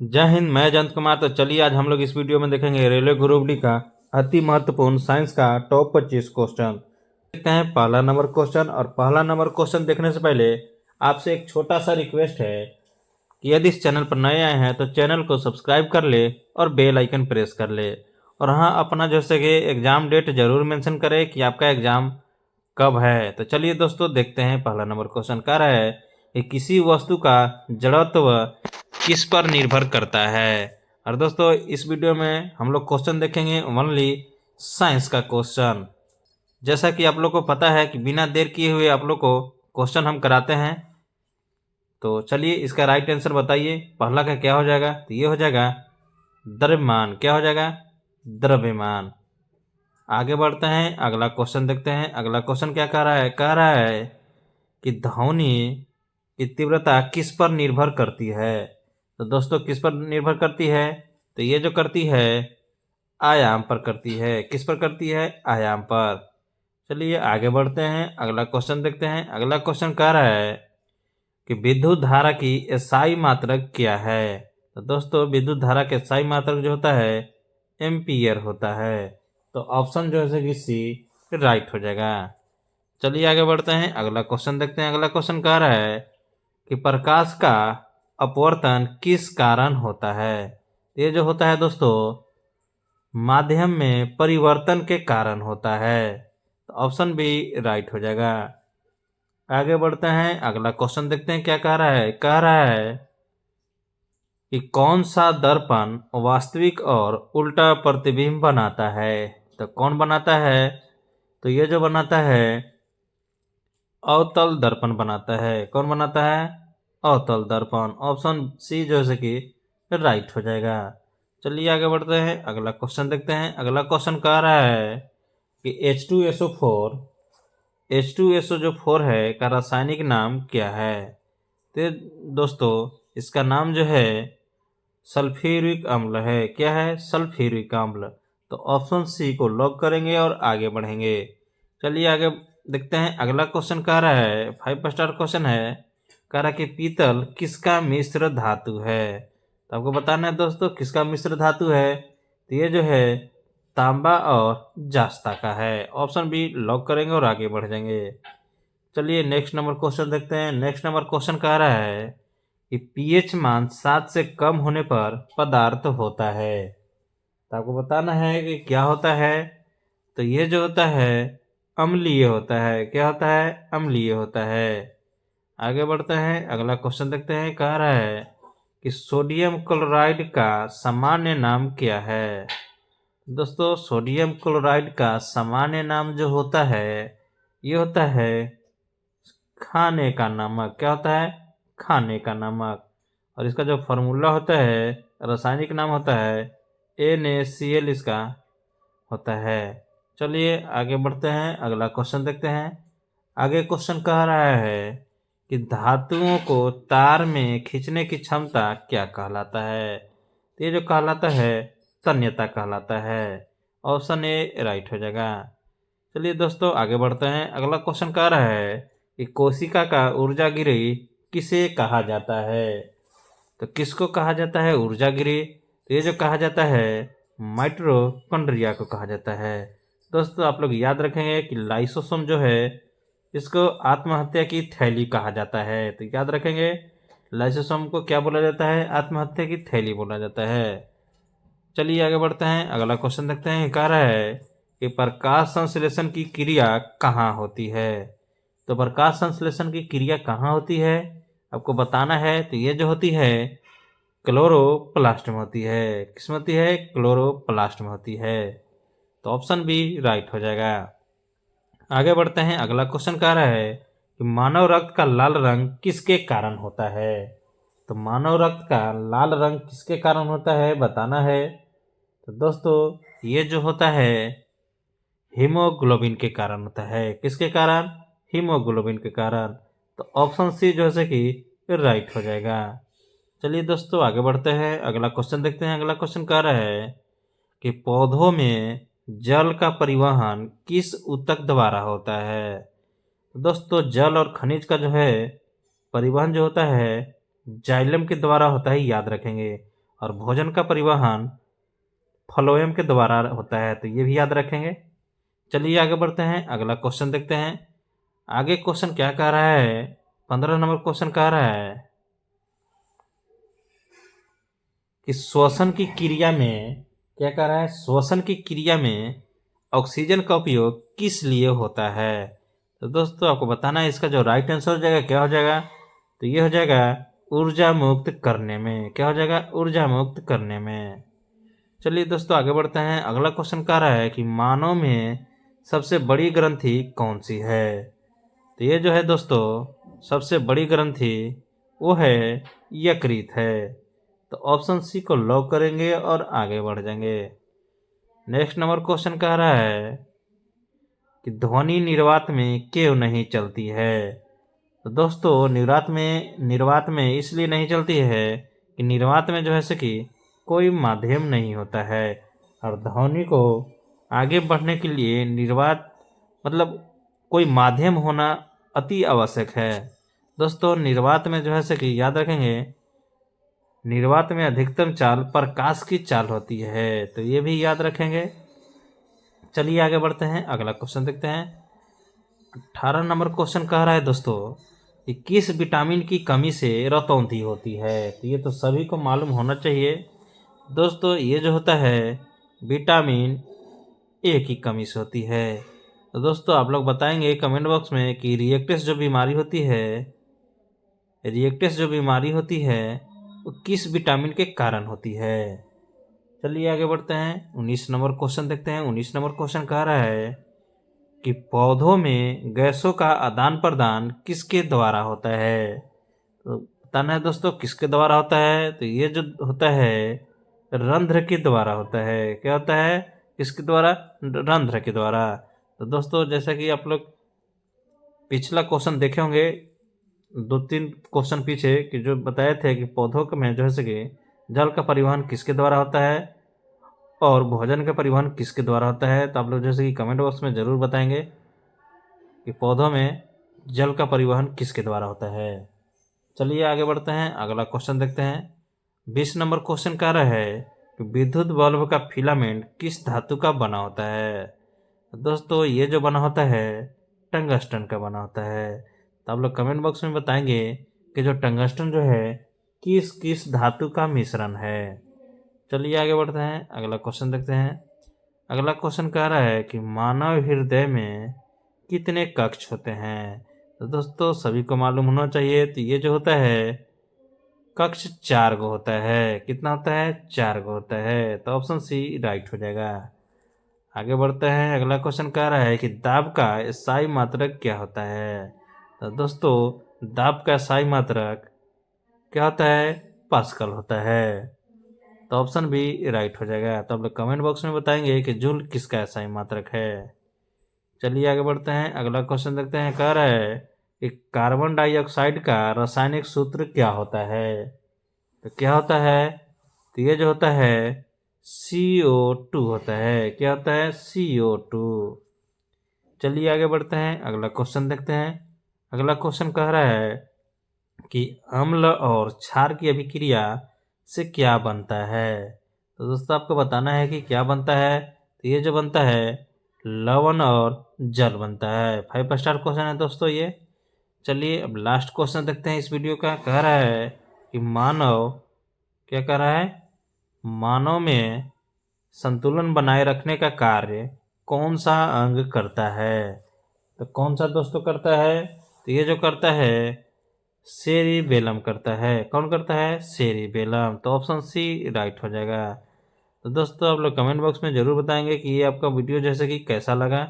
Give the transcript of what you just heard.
जय हिंद। मैं जयंत कुमार। तो चलिए आज हम लोग इस वीडियो में देखेंगे रेलवे ग्रुप डी का अति महत्वपूर्ण साइंस का टॉप 25 क्वेश्चन। देखते हैं पहला नंबर क्वेश्चन। और पहला नंबर क्वेश्चन देखने से पहले आपसे एक छोटा सा रिक्वेस्ट है कि यदि इस चैनल पर नए आए हैं तो चैनल को सब्सक्राइब कर ले और बेल आइकन प्रेस कर ले। और हाँ, अपना जैसे कि एग्जाम डेट जरूर मेंशन करें कि आपका एग्जाम कब है। तो चलिए दोस्तों देखते हैं पहला नंबर क्वेश्चन कह रहा है कि किसी वस्तु का जड़त्व किस पर निर्भर करता है। और दोस्तों इस वीडियो में हम लोग क्वेश्चन देखेंगे ओनली साइंस का क्वेश्चन। जैसा कि आप लोग को पता है कि बिना देर किए हुए आप लोग को क्वेश्चन हम कराते हैं। तो चलिए इसका राइट आंसर बताइए। पहला का क्या हो जाएगा? तो ये हो जाएगा द्रव्यमान। क्या हो जाएगा? द्रव्यमान। आगे बढ़ते हैं, अगला क्वेश्चन देखते हैं। अगला क्वेश्चन क्या कह रहा है? कह रहा है कि ध्वनि की तीव्रता किस पर निर्भर करती है। तो दोस्तों किस पर निर्भर करती है? तो ये जो करती है आयाम पर करती है। किस पर करती है? आयाम पर। चलिए आगे बढ़ते हैं, अगला क्वेश्चन देखते हैं। अगला क्वेश्चन कह रहा है कि विद्युत धारा की SI मात्रक क्या है। तो दोस्तों विद्युत धारा के SI मात्रक जो होता है एम्पियर होता है। तो ऑप्शन जो है कि सी राइट हो जाएगा। चलिए आगे बढ़ते हैं, अगला क्वेश्चन देखते हैं। अगला क्वेश्चन कह रहा है कि प्रकाश का अपवर्तन किस कारण होता है। ये जो होता है दोस्तों माध्यम में परिवर्तन के कारण होता है। तो ऑप्शन बी राइट हो जाएगा। आगे बढ़ते हैं, अगला क्वेश्चन देखते हैं क्या कह रहा है। कह रहा है कि कौन सा दर्पण वास्तविक और उल्टा प्रतिबिंब बनाता है। तो कौन बनाता है? तो ये जो बनाता है अवतल दर्पण बनाता है। कौन बनाता है? अवतल दर्पण। ऑप्शन सी जो है कि राइट हो जाएगा। चलिए आगे बढ़ते हैं, अगला क्वेश्चन देखते हैं। अगला क्वेश्चन कह रहा है कि H2SO जो 4 है का रासायनिक नाम क्या है। तो दोस्तों इसका नाम जो है सल्फ्यूरिक अम्ल है। क्या है? सल्फ्यूरिक अम्ल। तो ऑप्शन सी को लॉक करेंगे और आगे बढ़ेंगे। चलिए आगे देखते हैं, अगला क्वेश्चन कह रहा है 5 स्टार क्वेश्चन है। कह रहा है कि पीतल किसका मिश्र धातु है। तो आपको बताना है दोस्तों किसका मिश्र धातु है। तो ये जो है तांबा और जास्ता का है। ऑप्शन बी लॉक करेंगे और आगे बढ़ जाएंगे। चलिए नेक्स्ट नंबर क्वेश्चन देखते हैं। नेक्स्ट नंबर क्वेश्चन कह रहा है कि पीएच मान 7 से कम होने पर पदार्थ होता है। तो आपको बताना है कि क्या होता है। तो ये जो होता है अम्लीय होता है। क्या होता है? अम्लीय होता है। आगे बढ़ते हैं, अगला क्वेश्चन देखते हैं। कह रहा है कि सोडियम क्लोराइड का सामान्य नाम क्या है। दोस्तों सोडियम क्लोराइड का सामान्य नाम जो होता है ये होता है खाने का नमक। क्या होता है? खाने का नमक। और इसका जो फॉर्मूला होता है रासायनिक नाम होता है NaCl इसका होता है। चलिए आगे बढ़ते हैं, अगला क्वेश्चन देखते हैं। आगे क्वेश्चन कह रहा है कि धातुओं को तार में खींचने की क्षमता क्या कहलाता है। तो ये जो कहलाता है तन्यता कहलाता है। ऑप्शन ए राइट हो जाएगा। चलिए दोस्तों आगे बढ़ते हैं, अगला क्वेश्चन कह रहा है कि कोशिका का ऊर्जागिरी किसे कहा जाता है। तो किसको कहा जाता है ऊर्जागिरी? तो ये जो कहा जाता है माइटोकॉन्ड्रिया को कहा जाता है। दोस्तों आप लोग याद रखेंगे कि लाइसोसोम जो है इसको आत्महत्या की थैली कहा जाता है। तो याद रखेंगे लाइसोसोम को क्या बोला जाता है? आत्महत्या की थैली बोला जाता है। चलिए आगे बढ़ते हैं, अगला क्वेश्चन देखते हैं। कह रहा है कि प्रकाश संश्लेषण की क्रिया कहाँ होती है। तो प्रकाश संश्लेषण की क्रिया कहाँ होती है आपको बताना है। तो ये जो होती है क्लोरोप्लास्ट में होती है। किस में होती है? क्लोरोप्लास्ट में होती है। तो ऑप्शन बी राइट हो जाएगा। आगे बढ़ते हैं, अगला क्वेश्चन कह रहा है कि मानव रक्त का लाल रंग किसके कारण होता है। तो मानव रक्त का लाल रंग किसके कारण होता है बताना है। तो दोस्तों ये जो होता है हीमोग्लोबिन के कारण होता है। किसके कारण? हीमोग्लोबिन के कारण। तो ऑप्शन सी जो है कि राइट हो जाएगा। चलिए दोस्तों आगे बढ़ते हैं, अगला क्वेश्चन देखते हैं। अगला क्वेश्चन कह रहा है कि पौधों में जल का परिवहन किस ऊतक द्वारा होता है। तो दोस्तों जल और खनिज का जो है परिवहन जो होता है जाइलम के द्वारा होता है, याद रखेंगे। और भोजन का परिवहन फ्लोएम के द्वारा होता है, तो ये भी याद रखेंगे। चलिए आगे बढ़ते हैं, अगला क्वेश्चन देखते हैं। आगे क्वेश्चन क्या कह रहा है, 15 नंबर क्वेश्चन कह रहा है कि श्वसन की क्रिया में, क्या कह रहा है, श्वसन की क्रिया में ऑक्सीजन का उपयोग किस लिए होता है। तो दोस्तों आपको बताना है, इसका जो राइट आंसर हो जाएगा क्या हो जाएगा, तो ये हो जाएगा ऊर्जा मुक्त करने में। क्या हो जाएगा, ऊर्जा मुक्त करने में। चलिए दोस्तों आगे बढ़ते हैं, अगला क्वेश्चन कह रहा है कि मानव में सबसे बड़ी ग्रंथि कौन सी है। तो ये जो है दोस्तों सबसे बड़ी ग्रंथि वो है यकृत है। तो ऑप्शन सी को लॉक करेंगे और आगे बढ़ जाएंगे। नेक्स्ट नंबर क्वेश्चन कह रहा है कि ध्वनि निर्वात में क्यों नहीं चलती है। तो दोस्तों निर्वात में इसलिए नहीं चलती है कि निर्वात में जो है से कि कोई माध्यम नहीं होता है, और ध्वनि को आगे बढ़ने के लिए निर्वात मतलब कोई माध्यम होना अति आवश्यक है। दोस्तों निर्वात में जो है से कि याद रखेंगे, निर्वात में अधिकतम चाल प्रकाश की चाल होती है, तो ये भी याद रखेंगे। चलिए आगे बढ़ते हैं, अगला क्वेश्चन देखते हैं। 18 नंबर क्वेश्चन कह रहा है दोस्तों कि किस विटामिन की कमी से रतौंधी होती है। तो ये तो सभी को मालूम होना चाहिए दोस्तों, ये जो होता है विटामिन ए की कमी से होती है। तो दोस्तों आप लोग बताएंगे कमेंट बॉक्स में कि रिएक्टेस जो बीमारी होती है वो किस विटामिन के कारण होती है। चलिए आगे बढ़ते हैं, 19 नंबर क्वेश्चन देखते हैं। 19 नंबर क्वेश्चन कह रहा है कि पौधों में गैसों का आदान प्रदान किसके द्वारा होता है। तो बताना है दोस्तों किसके द्वारा होता है, तो ये जो होता है रंध्र के द्वारा होता है। क्या होता है, किसके द्वारा, रंध्र के द्वारा। तो दोस्तों जैसा कि आप लोग पिछला क्वेश्चन देखे होंगे 2-3 क्वेश्चन पीछे कि जो बताए थे कि पौधों में जो है से कि जल का परिवहन किसके द्वारा होता है और भोजन का परिवहन किसके द्वारा होता है। तो आप लोग जैसे कि कमेंट बॉक्स में ज़रूर बताएंगे कि पौधों में जल का परिवहन किसके द्वारा होता है। चलिए आगे बढ़ते हैं, अगला क्वेश्चन देखते हैं। 20 नंबर क्वेश्चन कह रहा है कि विद्युत बल्ब का फिलामेंट किस धातु का बना होता है। दोस्तों ये जो बना होता है टंगस्टन का बना होता है। तो आप लोग कमेंट बॉक्स में बताएंगे कि जो टंगस्टन जो है किस किस धातु का मिश्रण है। चलिए आगे बढ़ते हैं, अगला क्वेश्चन देखते हैं। अगला क्वेश्चन कह रहा है कि मानव हृदय में कितने कक्ष होते हैं। तो दोस्तों सभी को मालूम होना चाहिए, तो ये जो होता है कक्ष 4 गो होता है। कितना होता है, 4 गो होता है। तो ऑप्शन सी राइट हो जाएगा। आगे बढ़ते हैं, अगला क्वेश्चन कह रहा है कि दाब का स्थायी मात्रक क्या होता है। तो दोस्तों दाब का स्थायी मात्रक क्या होता है, पास्कल होता है। तो ऑप्शन बी राइट हो जाएगा। तो आप लोग कमेंट बॉक्स में बताएंगे कि जूल किसका स्थायी मात्रक है। चलिए आगे बढ़ते हैं, अगला क्वेश्चन देखते हैं। कह रहा है कि कार्बन डाइऑक्साइड का रासायनिक सूत्र क्या होता है। तो क्या होता है, तो ये जो होता है CO2 होता है। क्या होता है, CO2। चलिए आगे बढ़ते हैं, अगला क्वेश्चन देखते हैं। अगला क्वेश्चन कह रहा है कि अम्ल और क्षार की अभिक्रिया से क्या बनता है। तो दोस्तों आपको बताना है कि क्या बनता है। तो ये जो बनता है लवण और जल बनता है। 5 स्टार क्वेश्चन है दोस्तों ये। चलिए अब लास्ट क्वेश्चन देखते हैं इस वीडियो का। कह रहा है कि मानव, क्या कह रहा है, मानव में संतुलन बनाए रखने का कार्य कौन सा अंग करता है। तो कौन सा दोस्तों करता है, तो ये जो करता है सेरिबेलम करता है। कौन करता है, सेरिबेलम। तो ऑप्शन सी राइट हो जाएगा। तो दोस्तों आप लोग कमेंट बॉक्स में ज़रूर बताएंगे कि ये आपका वीडियो जैसे कि कैसा लगा।